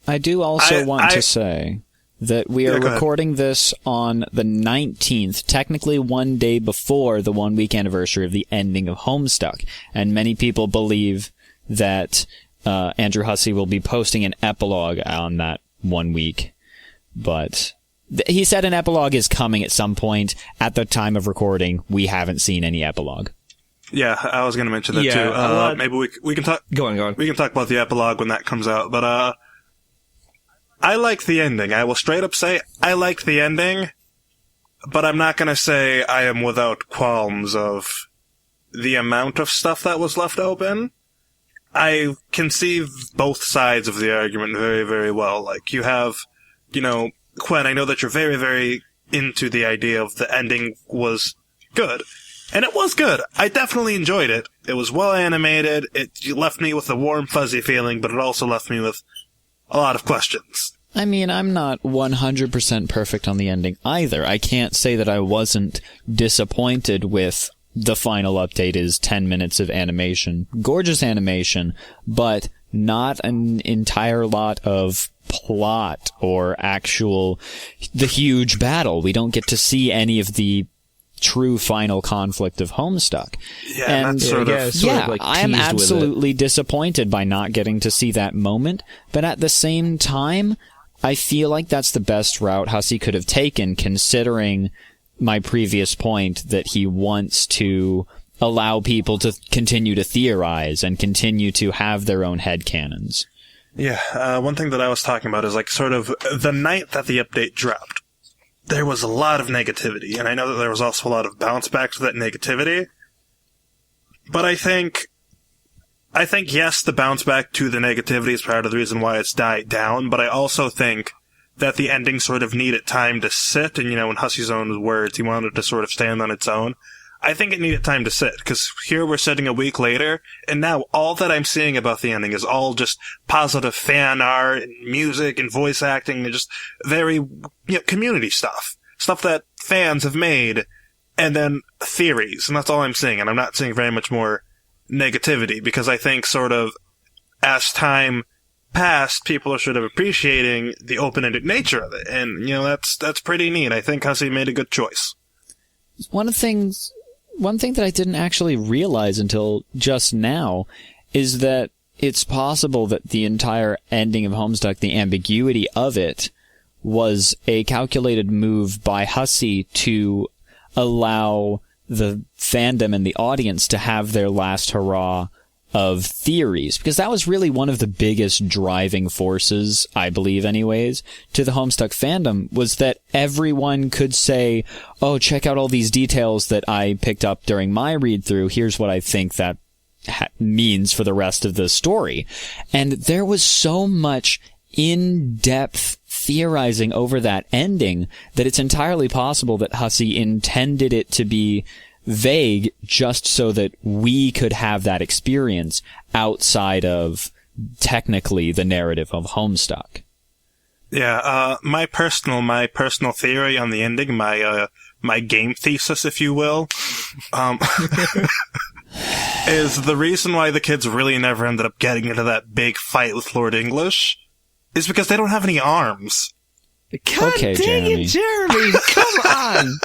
S2: I do also want to say that we are recording this on the 19th, technically one day before the 1-week anniversary of the ending of Homestuck. And many people believe that Andrew Hussie will be posting an epilogue on that 1 week. But he said an epilogue is coming at some point. At the time of recording, we haven't seen any epilogue.
S3: Yeah, I was going to mention that too. Maybe we can talk...
S1: Go on.
S3: We can talk about the epilogue when that comes out, but, I like the ending. I will straight up say I like the ending, but I'm not going to say I am without qualms of the amount of stuff that was left open. I can see both sides of the argument very, very well. Like, you have, you know, Quinn, I know that you're very, very into the idea of the ending was good. And it was good. I definitely enjoyed it. It was well animated. It left me with a warm, fuzzy feeling, but it also left me with a lot of questions.
S2: I mean, I'm not 100% perfect on the ending either. I can't say that I wasn't disappointed with the final update is 10 minutes of animation. Gorgeous animation, but not an entire lot of plot or the huge battle. We don't get to see any of the true final conflict of Homestuck.
S3: Yeah,
S2: and
S3: that's sort of
S1: like
S2: I am
S1: teased with
S2: absolutely disappointed by not getting to see that moment, but at the same time, I feel like that's the best route Hussie could have taken, considering my previous point that he wants to allow people to continue to theorize and continue to have their own headcanons.
S3: Yeah, one thing that I was talking about is like sort of the night that the update dropped, there was a lot of negativity, and I know that there was also a lot of bounce back to that negativity. But I think yes, the bounce back to the negativity is part of the reason why it's died down, but I also think that the ending sort of needed time to sit, and, you know, in Hussie's own words, he wanted to sort of stand on its own. I think it needed time to sit, because here we're sitting a week later, and now all that I'm seeing about the ending is all just positive fan art, and music, and voice acting, and just very, community stuff. Stuff that fans have made, and then theories, and that's all I'm seeing, and I'm not seeing very much more negativity, because I think sort of, as time passed, people are sort of appreciating the open-ended nature of it, and, that's pretty neat. I think Hussie made a good choice.
S2: One thing that I didn't actually realize until just now is that it's possible that the entire ending of Homestuck, the ambiguity of it, was a calculated move by Hussie to allow the fandom and the audience to have their last hurrah of theories, because that was really one of the biggest driving forces, I believe anyways, to the Homestuck fandom, was that everyone could say, oh, check out all these details that I picked up during my read-through, here's what I think that means for the rest of the story. And there was so much in-depth theorizing over that ending that it's entirely possible that Hussie intended it to be vague just so that we could have that experience outside of technically the narrative of Homestuck.
S3: Yeah, my personal theory on the ending, my game thesis, if you will, is the reason why the kids really never ended up getting into that big fight with Lord English is because they don't have any arms.
S1: God
S2: okay,
S1: dang
S2: Jeremy.
S1: it, Jeremy! Come on!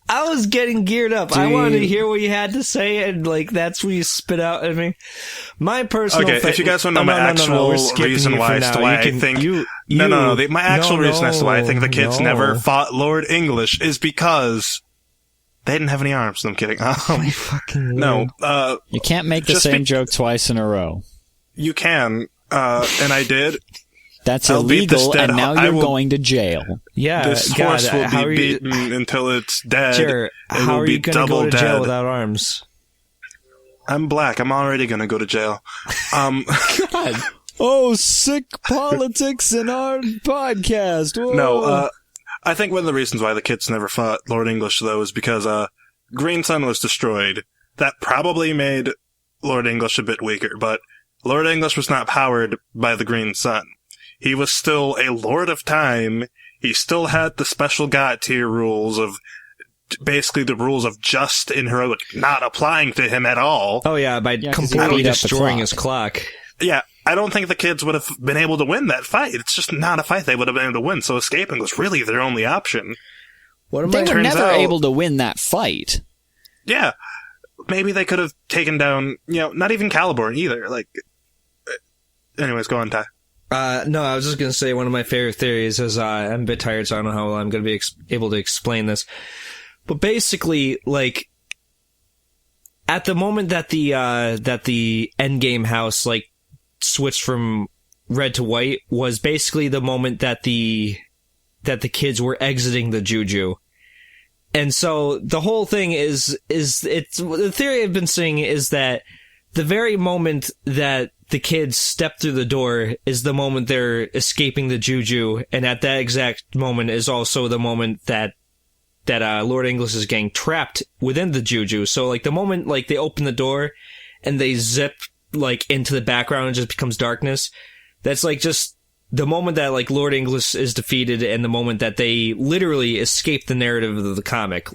S1: I was getting geared up. I wanted to hear what you had to say, and that's what you spit out at me. My personal...
S3: Okay, if you guys want to know my actual reason why as to why I think... my actual reason as to why I think the kids never fought Lord English is because they didn't have any arms. No, I'm kidding.
S2: You can't make the same joke twice in a row.
S3: You can, and I did.
S2: That's illegal, and now you're going to jail.
S1: Yeah,
S3: this horse will be beaten until it's dead.
S1: Sure. How are you going to go to jail without arms?
S3: I'm black. I'm already going to go to jail.
S2: God. Oh, sick politics in our podcast. Whoa.
S3: No, I think one of the reasons why the kids never fought Lord English, though, is because Green Sun was destroyed. That probably made Lord English a bit weaker, but Lord English was not powered by the Green Sun. He was still a Lord of Time. He still had the special God tier rules of basically the rules of just and heroic not applying to him at all.
S1: Oh yeah, by completely destroying his clock.
S3: Yeah, I don't think the kids would have been able to win that fight. It's just not a fight they would have been able to win, so escaping was really their only option.
S2: They were never able to win that fight.
S3: Yeah, maybe they could have taken down, not even Caliborn either. Anyways, go on, Ty.
S1: No, I was just going to say one of my favorite theories is, I'm a bit tired, so I don't know how well I'm going to be able to explain this. But basically, at the moment that the endgame house, switched from red to white was basically the moment that the kids were exiting the juju. And so the whole thing is the theory I've been seeing is that the very moment that the kids step through the door is the moment they're escaping the juju, and at that exact moment is also the moment that Lord English is getting trapped within the juju. So the moment they open the door and they zip into the background and just becomes darkness, that's just the moment that Lord English is defeated and the moment that they literally escape the narrative of the comic.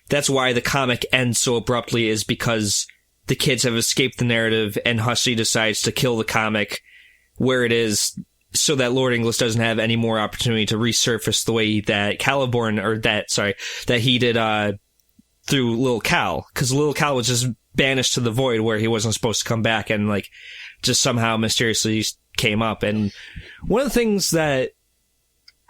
S1: That's why the comic ends so abruptly, is because the kids have escaped the narrative, and Hussie decides to kill the comic where it is, so that Lord English doesn't have any more opportunity to resurface the way that that he did through Lil Cal, because Lil Cal was just banished to the void where he wasn't supposed to come back, and like just somehow mysteriously came up. And one of the things that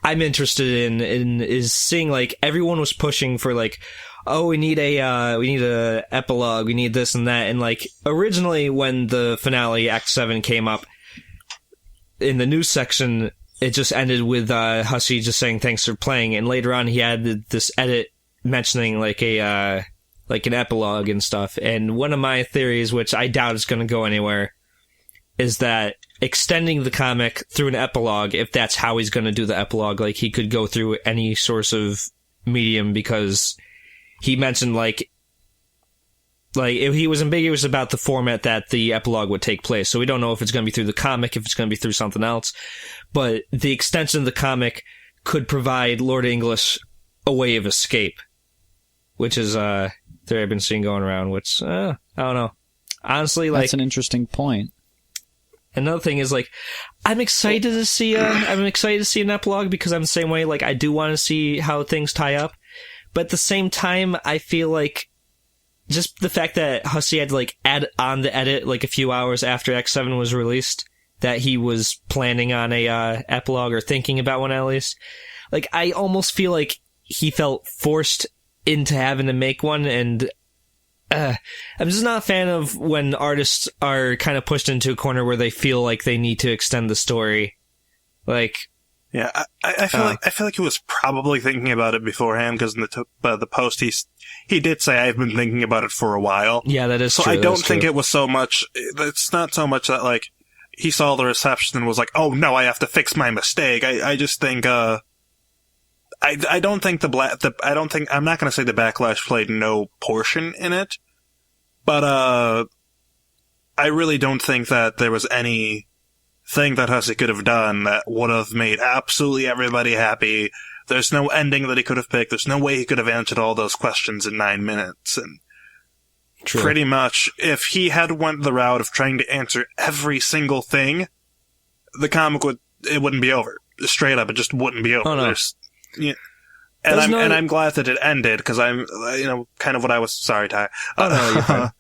S1: I'm interested in is seeing, like, everyone was pushing for, like, oh, we need a epilogue, we need this and that, and like originally when the finale Act 7 came up in the news section, it just ended with Hussie just saying thanks for playing, and later on he added this edit mentioning like an epilogue and stuff. And one of my theories, which I doubt is going to go anywhere, is that extending the comic through an epilogue, if that's how he's going to do the epilogue, like he could go through any source of medium, because he mentioned like if he was ambiguous about the format that the epilogue would take place. So we don't know if it's going to be through the comic, if it's going to be through something else. But the extension of the comic could provide Lord English a way of escape, which is theory I've been seeing going around, which I don't know. Honestly, like,
S2: that's an interesting point.
S1: Another thing is, like, I'm excited to see an epilogue, because I'm the same way. Like, I do want to see how things tie up, but at the same time, I feel like just the fact that Hussie had to, like, add on the edit, like, a few hours after X7 was released, that he was planning on a epilogue, or thinking about one at least. Like, I almost feel like he felt forced into having to make one, and I'm just not a fan of when artists are kind of pushed into a corner where they feel like they need to extend the story. Like,
S3: yeah, I feel like he was probably thinking about it beforehand, because in the post he did say, I've been thinking about it for a while.
S1: Yeah, that is
S3: so
S1: true.
S3: I don't think it was so much. It's not so much that like he saw the reception and was like, oh no, I have to fix my mistake. I just think I don't think I'm not going to say the backlash played no portion in it, but I really don't think that there was any thing that Hussie could have done that would have made absolutely everybody happy. There's no ending that he could have picked. There's no way he could have answered all those questions in 9 minutes. And True. Pretty much, if he had went the route of trying to answer every single thing, the comic wouldn't be over. Straight up, it just wouldn't be over.
S1: Oh, no.
S3: I'm glad that it ended, because I'm, kind of what I was, sorry, Ty.
S1: Oh, no, you're fine.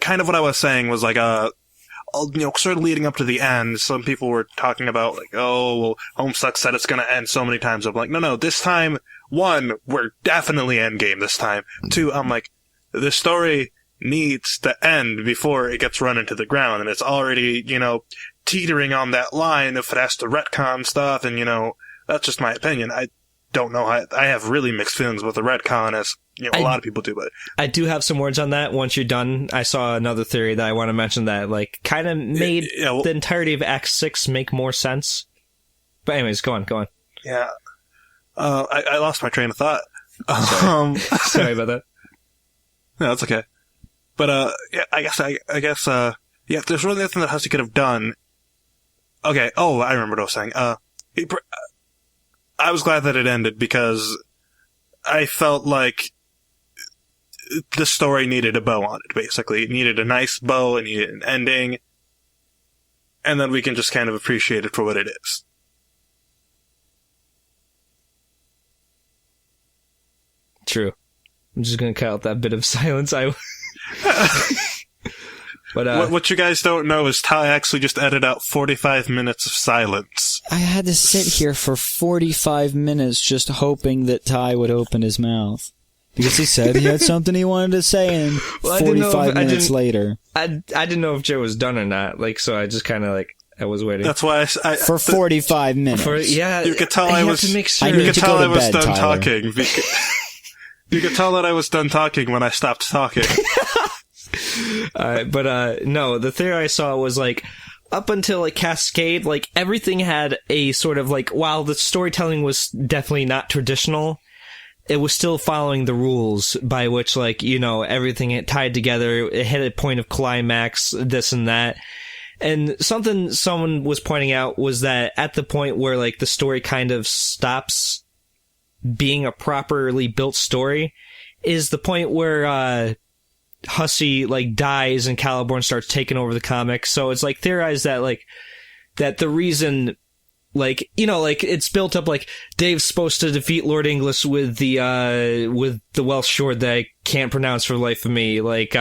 S3: Kind of what I was saying was like, sort of leading up to the end, some people were talking about like, oh, well, Homestuck said it's gonna end so many times. I'm like, no, this time, 1, we're definitely endgame this time. 2, I'm like, the story needs to end before it gets run into the ground, and it's already, teetering on that line if it has to retcon stuff, and, that's just my opinion. I don't know. I have really mixed feelings with the retcon, as a lot of people do, but
S1: I do have some words on that. Once you're done, I saw another theory that I want to mention that like kind of made the entirety of Act 6 make more sense. But anyways, go on.
S3: Yeah. I lost my train of thought.
S1: Sorry about that.
S3: No, that's okay. But yeah, I guess there's really nothing that Hussie could have done. Okay. Oh, I remember what I was saying. I was glad that it ended, because I felt like the story needed a bow on it, basically. It needed a nice bow, it needed an ending, and then we can just kind of appreciate it for what it is.
S1: True. I'm just gonna cut out that bit of silence. But
S3: what you guys don't know is Ty actually just edited out 45 minutes of silence.
S2: I had to sit here for 45 minutes just hoping that Ty would open his mouth. Because he said he had something he wanted to say, and 45 minutes later.
S1: I didn't know if Joe was done or not, so I just kind of, I was waiting.
S3: That's why
S2: for 45 minutes.
S3: You could tell I was done talking. You could tell that I was done talking when I stopped talking.
S1: No, the theory I saw was up until Cascade, everything had a sort of while the storytelling was definitely not traditional, it was still following the rules by which everything it tied together. It hit a point of climax, this and that. And something someone was pointing out was that at the point where the story kind of stops being a properly built story is the point where Hussie like dies and Caliborn starts taking over the comic. So it's like theorized that like that the reason, like, you know, like it's built up like Dave's supposed to defeat Lord Inglis with the Welsh sword that I can't pronounce for the life of me, like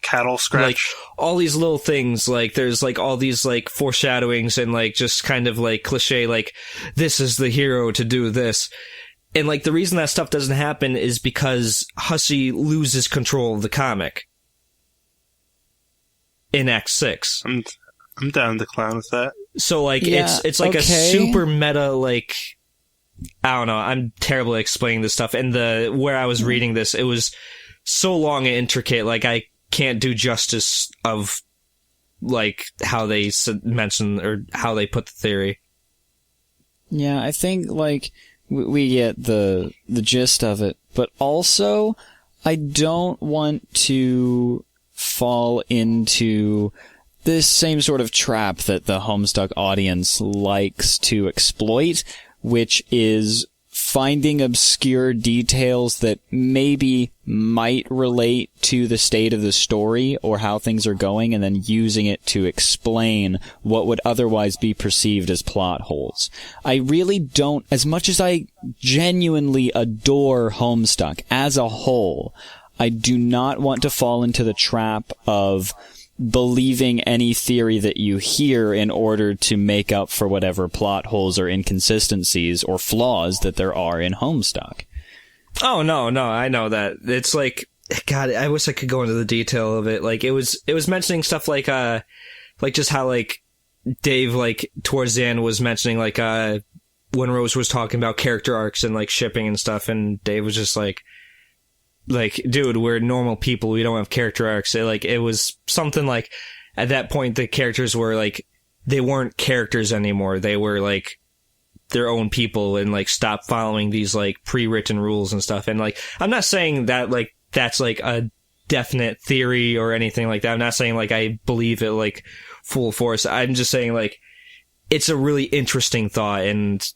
S3: cattle scratch,
S1: like all these little things, like there's like all these like foreshadowings and like just kind of like cliche, like this is the hero to do this. And like the reason that stuff doesn't happen is because Hussie loses control of the comic in Act 6.
S3: I'm down to clown with that.
S1: So like it's like a super meta, like, I don't know, I'm terrible at explaining this stuff. And where I was reading this, it was so long and intricate, like I can't do justice of like how they mention or how they put the theory.
S2: Yeah, I think like we get the gist of it, but also I don't want to fall into this same sort of trap that the Homestuck audience likes to exploit, which is finding obscure details that maybe might relate to the state of the story or how things are going, and then using it to explain what would otherwise be perceived as plot holes. I really don't, as much as I genuinely adore Homestuck as a whole, I do not want to fall into the trap of believing any theory that you hear in order to make up for whatever plot holes or inconsistencies or flaws that there are in Homestuck.
S1: Oh, no, I know that. It's like, God, I wish I could go into the detail of it. Like, it was mentioning stuff like just how, like, Dave, like, towards the end was mentioning, like, when Rose was talking about character arcs and, like, shipping and stuff, and Dave was just like, dude, we're normal people. We don't have character arcs. It was something like, at that point, the characters were like, they weren't characters anymore. They were like their own people and like stopped following these like pre-written rules and stuff. And like, I'm not saying that like that's like a definite theory or anything like that. I'm not saying like I believe it like full force. I'm just saying like it's a really interesting thought, and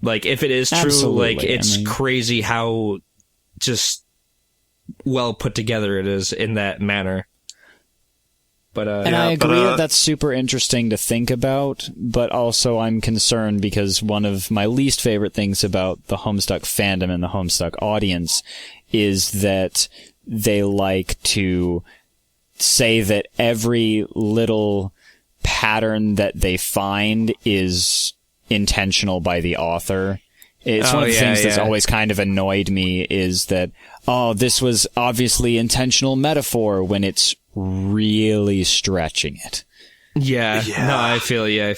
S1: like if it is true,
S2: Absolutely.
S1: like it's crazy how just well put together it is in that manner. But
S2: and I agree that that's super interesting to think about, but also I'm concerned because one of my least favorite things about the Homestuck fandom and the Homestuck audience is that they like to say that every little pattern that they find is intentional by the author. It's one of the things that's always kind of annoyed me is that, this was obviously intentional metaphor when it's really stretching it.
S1: Yeah. No, I feel you.
S3: I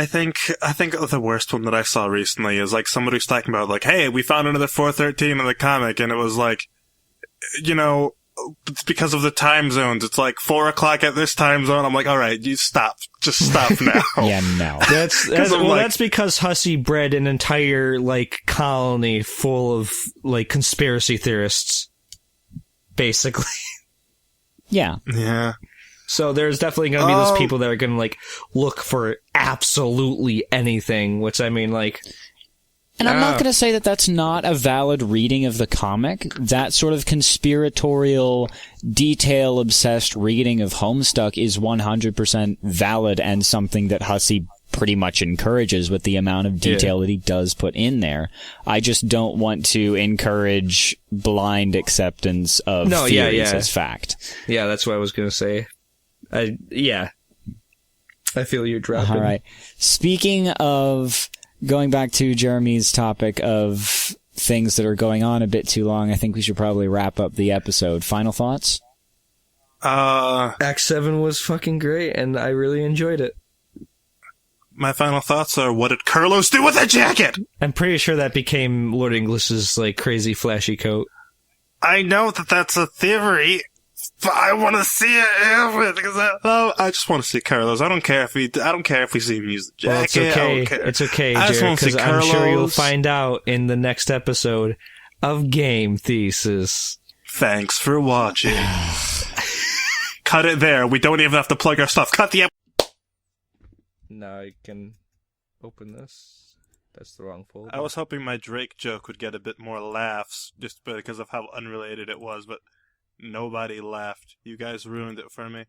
S3: think the worst one that I saw recently is like somebody's talking about like, hey, we found another 413 in the comic, and it was like, you know, it's because of the time zones. It's like 4 o'clock at this time zone. I'm like, all right, you stop. Just stop now.
S2: Yeah, no.
S1: That's because Hussie bred an entire like colony full of like conspiracy theorists, basically.
S2: Yeah.
S3: Yeah.
S1: So there's definitely going to be those people that are going to like look for absolutely anything, which I mean, like.
S2: And I'm not going to say that that's not a valid reading of the comic. That sort of conspiratorial, detail-obsessed reading of Homestuck is 100% valid and something that Hussie pretty much encourages with the amount of detail that he does put in there. I just don't want to encourage blind acceptance of theories as fact.
S1: Yeah, that's what I was going to say. I feel you're dropping.
S2: All right. Speaking of going back to Jeremy's topic of things that are going on a bit too long, I think we should probably wrap up the episode. Final thoughts?
S1: Act 7 was fucking great, and I really enjoyed it.
S3: My final thoughts are, what did Kurlos do with that jacket?
S1: I'm pretty sure that became Lord Inglis's like crazy flashy coat.
S3: I know that that's a theory, but I want to see it because I just want to see Kurlos. I don't care if we see him use the jacket.
S1: Well, it's okay. It's okay, Jared, because I'm sure you'll find out in the next episode of Game Thesis.
S3: Thanks for watching. Cut it there. We don't even have to plug our stuff. Cut the episode.
S1: Now I can open this. That's the wrong folder.
S3: I was hoping my Drake joke would get a bit more laughs, just because of how unrelated it was, but nobody laughed. You guys ruined it for me.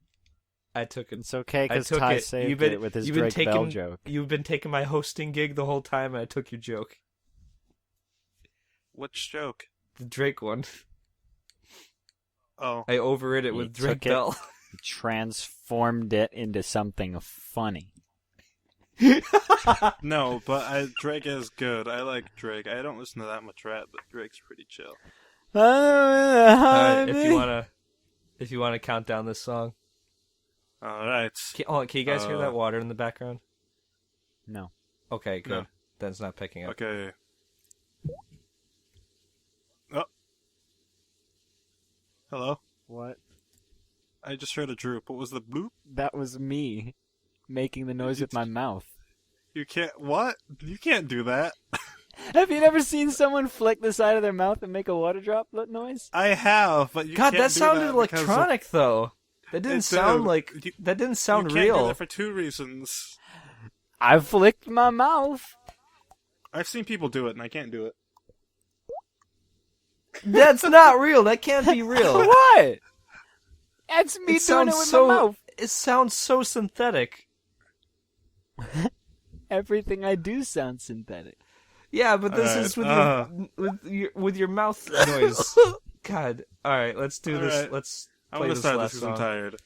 S1: I took it.
S2: It's okay because Ty saved it with his Drake Bell joke.
S1: You've been taking my hosting gig the whole time, and I took your joke.
S3: Which joke?
S1: The Drake one.
S3: Oh.
S1: I overrid it with Drake Bell.
S2: Transformed it into something funny.
S3: No, but Drake is good. I like Drake. I don't listen to that much rap, but Drake's pretty chill.
S1: Alright, if you wanna count down this song.
S3: Alright.
S1: Can you guys hear that water in the background?
S2: No.
S1: Okay, good.
S3: No.
S1: Then it's not picking up.
S3: Okay. Oh. Hello?
S2: What?
S3: I just heard a droop. What was the bloop?
S2: That was me making the noise with my mouth.
S3: You can't... What? You can't do that.
S2: Have you never seen someone flick the side of their mouth and make a water drop noise?
S3: I have, but you
S1: God,
S3: can't
S1: that
S3: do
S1: sounded
S3: that
S1: electronic, though. That didn't sound like... That didn't sound
S3: you can't
S1: real.
S3: do that for two reasons.
S2: I flicked my mouth.
S3: I've seen people do it, and I can't do it.
S1: That's not real. That can't be real.
S2: What? That's me doing it with my mouth.
S1: It sounds so synthetic.
S2: Everything I do sounds synthetic.
S1: Yeah, but this is with your mouth noise. God. All right, let's do this.
S3: Right.
S1: Let's
S3: I
S1: play
S3: want to
S1: this
S3: start
S1: last
S3: this because I'm
S1: song.
S3: tired.